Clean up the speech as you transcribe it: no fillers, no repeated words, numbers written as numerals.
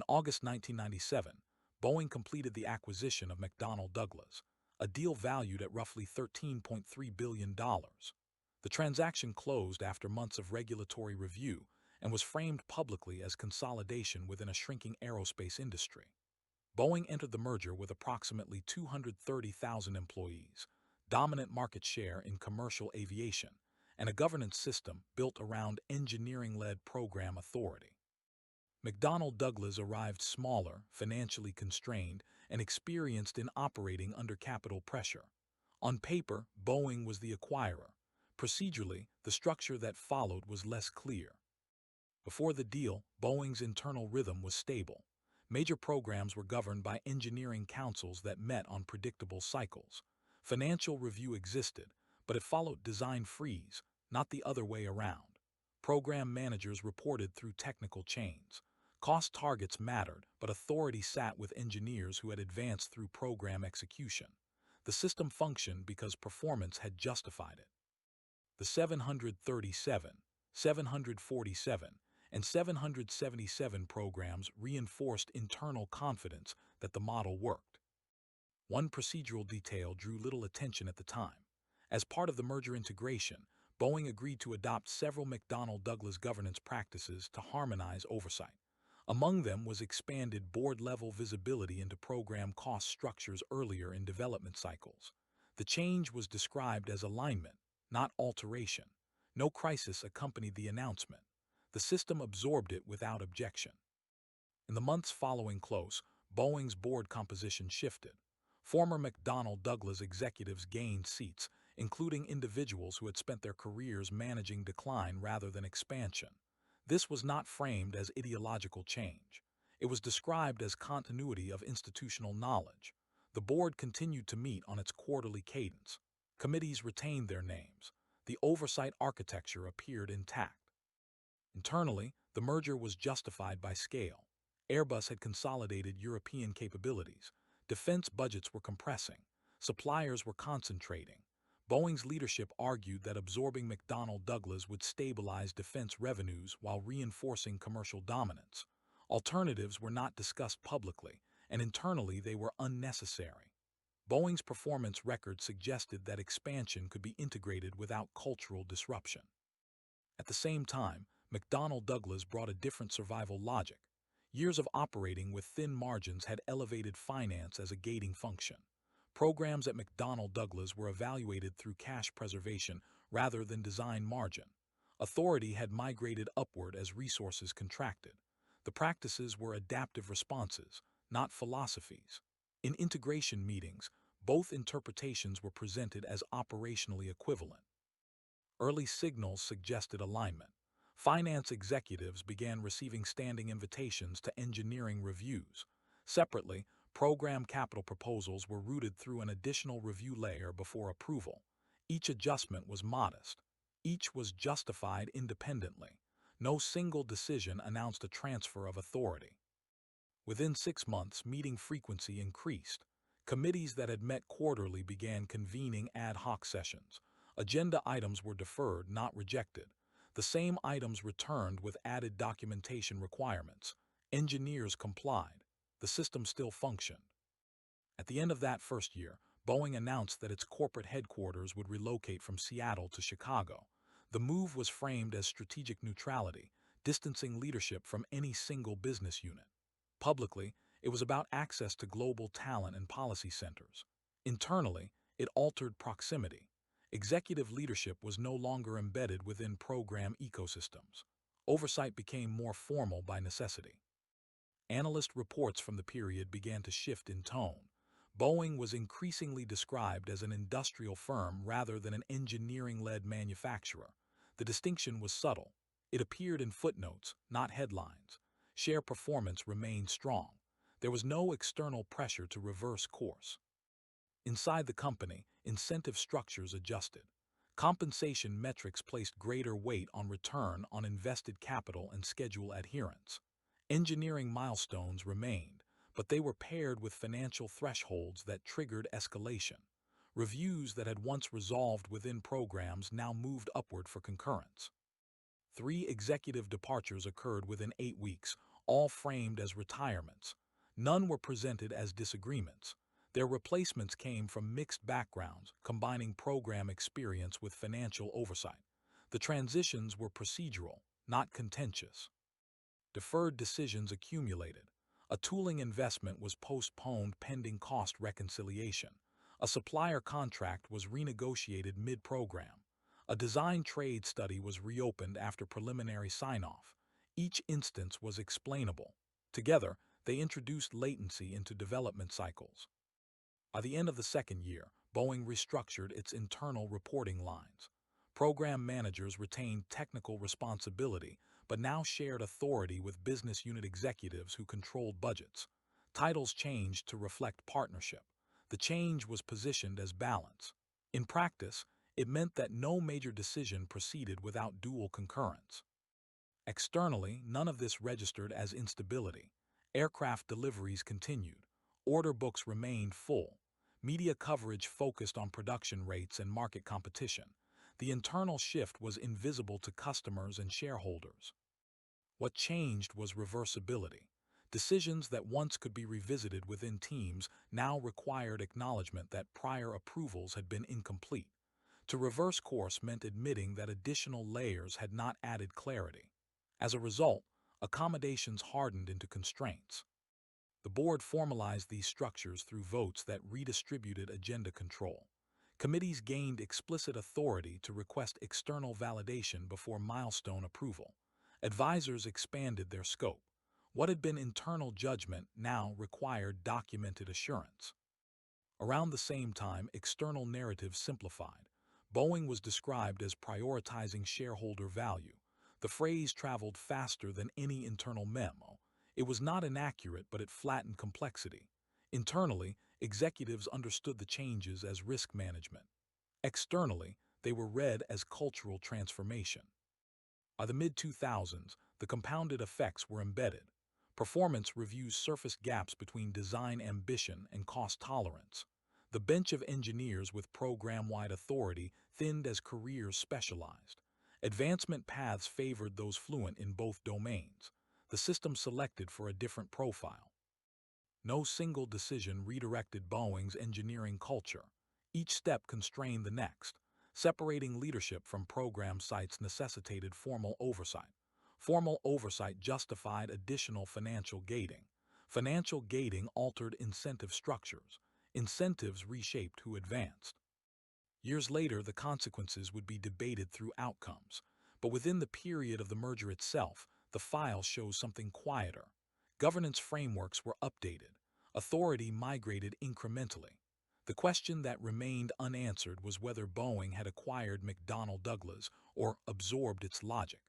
August 1997, Boeing completed the acquisition of McDonnell Douglas, a deal valued at roughly $13.3 billion. The transaction closed after months of regulatory review and was framed publicly as consolidation within a shrinking aerospace industry. Boeing entered the merger with approximately 230,000 employees, dominant market share in commercial aviation, and a governance system built around engineering-led program authority. McDonnell Douglas arrived smaller, financially constrained, and experienced in operating under capital pressure. On paper, Boeing was the acquirer. Procedurally, the structure that followed was less clear. Before the deal, Boeing's internal rhythm was stable. Major programs were governed by engineering councils that met on predictable cycles. Financial review existed, but it followed design freeze, not the other way around. Program managers reported through technical chains. Cost targets mattered, but authority sat with engineers who had advanced through program execution. The system functioned because performance had justified it. The 737, 747, and 777 programs reinforced internal confidence that the model worked. One procedural detail drew little attention at the time. As part of the merger integration, Boeing agreed to adopt several McDonnell Douglas governance practices to harmonize oversight. Among them was expanded board-level visibility into program cost structures earlier in development cycles. The change was described as alignment, not alteration. No crisis accompanied the announcement. The system absorbed it without objection. In the months following close, Boeing's board composition shifted. Former McDonnell Douglas executives gained seats, including individuals who had spent their careers managing decline rather than expansion. This was not framed as ideological change. It was described as continuity of institutional knowledge. The board continued to meet on its quarterly cadence. Committees retained their names. The oversight architecture appeared intact. Internally, the merger was justified by scale. Airbus had consolidated European capabilities. Defense budgets were compressing. Suppliers were concentrating. Boeing's leadership argued that absorbing McDonnell Douglas would stabilize defense revenues while reinforcing commercial dominance. Alternatives were not discussed publicly, and internally they were unnecessary. Boeing's performance record suggested that expansion could be integrated without cultural disruption. At the same time, McDonnell Douglas brought a different survival logic. Years of operating with thin margins had elevated finance as a gating function. Programs at McDonnell Douglas were evaluated through cash preservation rather than design margin. Authority had migrated upward as resources contracted. The practices were adaptive responses, not philosophies. In integration meetings, both interpretations were presented as operationally equivalent. Early signals suggested alignment. Finance executives began receiving standing invitations to engineering reviews. Separately, program capital proposals were routed through an additional review layer before approval. Each adjustment was modest. Each was justified independently. No single decision announced a transfer of authority. Within 6 months, meeting frequency increased. Committees that had met quarterly began convening ad hoc sessions. Agenda items were deferred, not rejected. The same items returned with added documentation requirements. Engineers complied. The system still functioned. At the end of that first year, Boeing announced that its corporate headquarters would relocate from Seattle to Chicago. The move was framed as strategic neutrality, distancing leadership from any single business unit. Publicly, it was about access to global talent and policy centers. Internally, it altered proximity. Executive leadership was no longer embedded within program ecosystems. Oversight became more formal by necessity. Analyst reports from the period began to shift in tone. Boeing was increasingly described as an industrial firm rather than an engineering-led manufacturer. The distinction was subtle. It appeared in footnotes, not headlines. Share performance remained strong. There was no external pressure to reverse course. Inside the company, incentive structures adjusted. Compensation metrics placed greater weight on return on invested capital and schedule adherence. Engineering milestones remained, but they were paired with financial thresholds that triggered escalation. Reviews that had once resolved within programs now moved upward for concurrence. 3 executive departures occurred within 8 weeks, all framed as retirements. None were presented as disagreements. Their replacements came from mixed backgrounds, combining program experience with financial oversight. The transitions were procedural, not contentious. Deferred decisions accumulated. A tooling investment was postponed pending cost reconciliation. A supplier contract was renegotiated mid-program. A design trade study was reopened after preliminary sign-off. Each instance was explainable. Together, they introduced latency into development cycles. By the end of the second year, Boeing restructured its internal reporting lines. Program managers retained technical responsibility, but now shared authority with business unit executives who controlled budgets. Titles changed to reflect partnership. The change was positioned as balance. In practice, it meant that no major decision proceeded without dual concurrence. Externally, none of this registered as instability. Aircraft deliveries continued. Order books remained full. Media coverage focused on production rates and market competition. The internal shift was invisible to customers and shareholders. What changed was reversibility. Decisions that once could be revisited within teams now required acknowledgement that prior approvals had been incomplete. To reverse course meant admitting that additional layers had not added clarity. As a result, accommodations hardened into constraints. The board formalized these structures through votes that redistributed agenda control. Committees gained explicit authority to request external validation before milestone approval. Advisors expanded their scope. What had been internal judgment now required documented assurance. Around the same time, external narratives simplified. Boeing was described as prioritizing shareholder value. The phrase traveled faster than any internal memo. It was not inaccurate, but it flattened complexity. Internally, executives understood the changes as risk management. Externally, they were read as cultural transformation. By the mid-2000s, the compounded effects were embedded. Performance reviews surfaced gaps between design ambition and cost tolerance. The bench of engineers with program-wide authority thinned as careers specialized. Advancement paths favored those fluent in both domains. The system selected for a different profile. No single decision redirected Boeing's engineering culture. Each step constrained the next. Separating leadership from program sites necessitated formal oversight. Formal oversight justified additional financial gating. Financial gating altered incentive structures. Incentives reshaped who advanced. Years later, the consequences would be debated through outcomes. But within the period of the merger itself, the file shows something quieter. Governance frameworks were updated. Authority migrated incrementally. The question that remained unanswered was whether Boeing had acquired McDonnell Douglas or absorbed its logic.